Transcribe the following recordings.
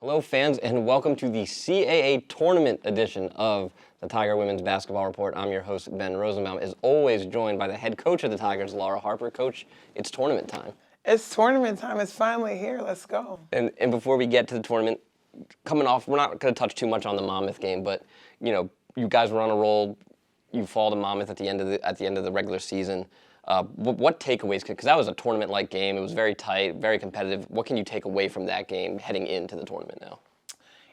Hello, fans, and welcome to the CAA Tournament edition of the Tiger Women's Basketball Report. I'm your host, Ben Rosenbaum, as always joined by the head coach of the Tigers, Laura Harper. Coach, it's tournament time. It's tournament time. It's finally here. Let's go. And before we get to the tournament, coming off, we're not going to touch too much on the Monmouth game, but you guys were on a roll. You fall to Monmouth at the end of the regular season. What takeaways? Because that was a tournament-like game. It was very tight, very competitive. What can you take away from that game heading into the tournament now?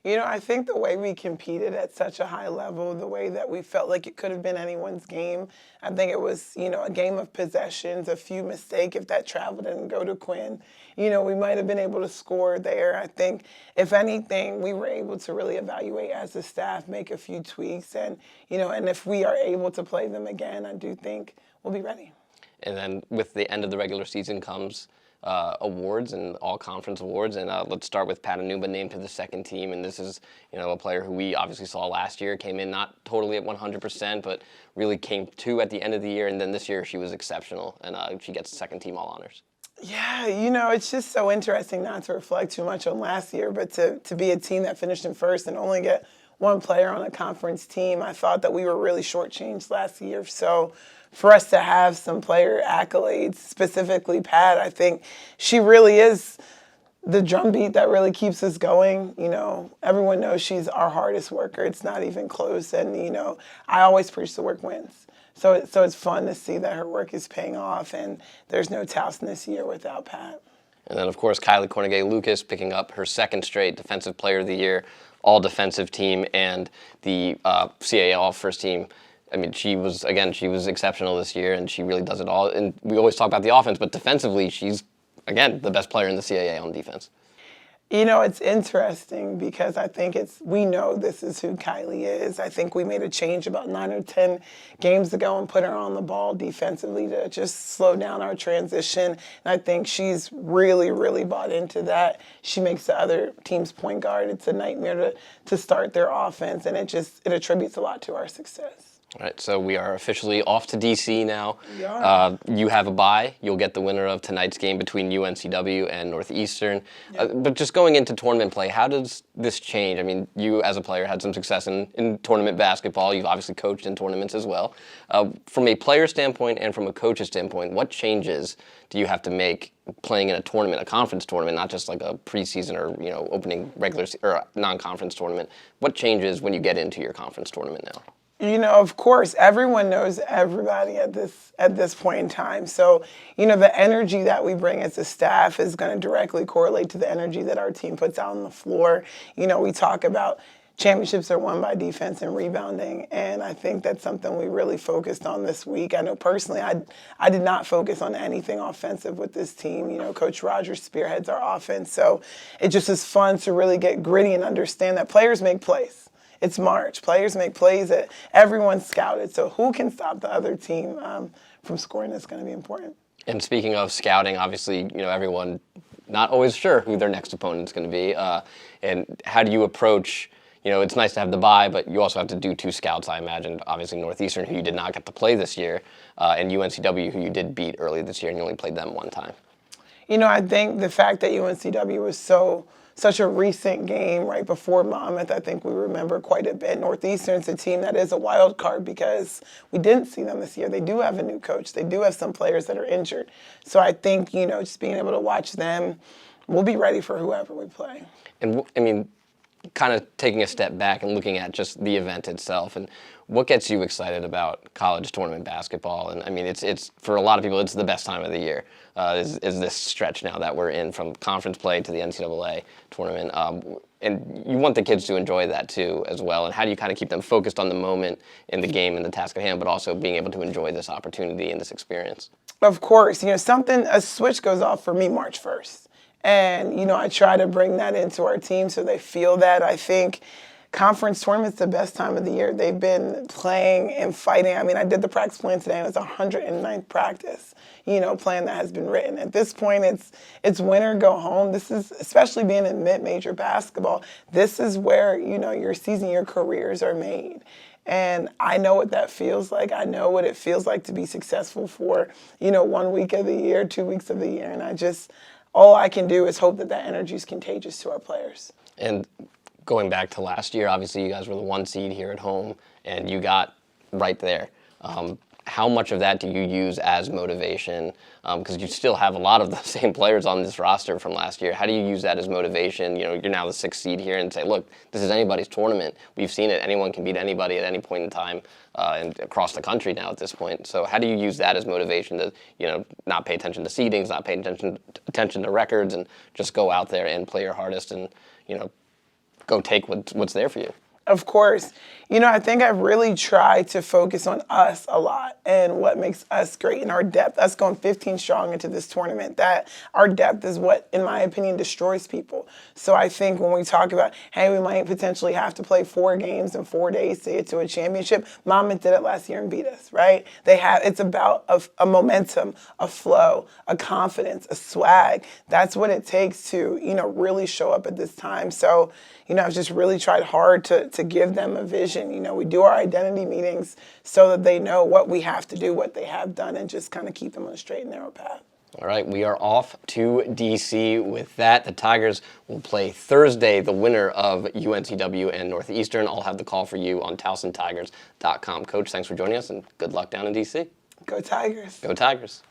I think the way we competed at such a high level, the way that we felt like it could have been anyone's game, I think it was, a game of possessions, a few mistakes. If that travel didn't go to Quinn, we might have been able to score there. I think, if anything, we were able to really evaluate as a staff, make a few tweaks, and if we are able to play them again, I do think we'll be ready. And then with the end of the regular season comes awards and all conference awards, and let's start with Pat Anuba, named to the second team. And this is a player who we obviously saw last year, came in not totally at 100%, but really came to at the end of the year. And then this year she was exceptional, and she gets second team all honors. Yeah, it's just so interesting not to reflect too much on last year, but to be a team that finished in first and only get one player on a conference team. I thought that we were really shortchanged last year. So for us to have some player accolades, specifically Pat, I think she really is the drumbeat that really keeps us going. Everyone knows she's our hardest worker. It's not even close. And, I always preach the work wins. So it's fun to see that her work is paying off, and there's no Towson this year without Pat. And then, of course, Kylie Cornegay-Lucas picking up her second straight Defensive Player of the Year, all-defensive team, and the CAA all-first team. I mean, she was exceptional this year, and she really does it all. And we always talk about the offense, but defensively, she's, again, the best player in the CAA on defense. It's interesting because I think we know this is who Kylie is. I think we made a change about 9 or 10 games ago and put her on the ball defensively to just slow down our transition. And I think she's really, really bought into that. She makes the other team's point guard. It's a nightmare to start their offense, and it attributes a lot to our success. All right, so we are officially off to D.C. now. We are. You have a bye. You'll get the winner of tonight's game between UNCW and Northeastern. Yep. But just going into tournament play, how does this change? I mean, you as a player had some success in tournament basketball. You've obviously coached in tournaments as well. From a player standpoint and from a coach's standpoint, what changes do you have to make playing in a tournament, a conference tournament, not just like a preseason or opening regular or non-conference tournament? What changes when you get into your conference tournament now? Of course, everyone knows everybody at this point in time. So, the energy that we bring as a staff is going to directly correlate to the energy that our team puts out on the floor. We talk about championships are won by defense and rebounding, and I think that's something we really focused on this week. I know personally I did not focus on anything offensive with this team. Coach Rogers spearheads our offense, so it just is fun to really get gritty and understand that players make plays. It's March. Players make plays that everyone's scouted. So who can stop the other team from scoring is going to be important. And speaking of scouting, obviously, everyone not always sure who their next opponent's going to be. And how do you approach, it's nice to have the bye, but you also have to do two scouts, I imagine. Obviously, Northeastern, who you did not get to play this year, and UNCW, who you did beat early this year, and you only played them one time. I think the fact that UNCW was such a recent game right before Monmouth, I think we remember quite a bit. Northeastern's a team that is a wild card because we didn't see them this year. They do have a new coach. They do have some players that are injured. So I think, just being able to watch them, we'll be ready for whoever we play. And, I mean, kind of taking a step back and looking at just the event itself, and what gets you excited about college tournament basketball? And I mean, it's for a lot of people, it's the best time of the year. Is this stretch now that we're in from conference play to the NCAA tournament, and you want the kids to enjoy that too as well. And how do you kind of keep them focused on the moment in the game and the task at hand, but also being able to enjoy this opportunity and this experience? Of course, a switch goes off for me March 1st. And, I try to bring that into our team so they feel that. I think conference tournament's the best time of the year. They've been playing and fighting. I mean, I did the practice plan today, and it was 109th practice, plan that has been written. At this point, it's win or go home. This is, especially being in mid-major basketball, this is where, your season, your careers are made. And I know what that feels like. I know what it feels like to be successful for, 1 week of the year, 2 weeks of the year. And all I can do is hope that that energy is contagious to our players. And going back to last year, obviously you guys were the 1 seed here at home, and you got right there. How much of that do you use as motivation? Because you still have a lot of the same players on this roster from last year. How do you use that as motivation? You know, you're now the 6th seed here, and say, look, this is anybody's tournament. We've seen it. Anyone can beat anybody at any point in time, and across the country now at this point. So how do you use that as motivation to, you know, not pay attention to seedings, not pay attention to records, and just go out there and play your hardest and, you know, go take what's there for you? Of course. You know, I think I've really tried to focus on us a lot and what makes us great and our depth. Us going 15 strong into this tournament, that our depth is what, in my opinion, destroys people. So I think when we talk about, hey, we might potentially have to play 4 games in 4 days to get to a championship, Monmouth did it last year and beat us, right? It's about a momentum, a flow, a confidence, a swag. That's what it takes to, you know, really show up at this time. So, you know, I've just really tried hard to give them a vision. You know, we do our identity meetings so that they know what we have to do, what they have done, and just kind of keep them on a straight and narrow path. All right, we are off to DC with that. The Tigers will play Thursday. The winner of UNCW and Northeastern. I'll have the call for you on TowsonTigers.com. Coach, thanks for joining us, and good luck down in DC. Go Tigers. Go Tigers.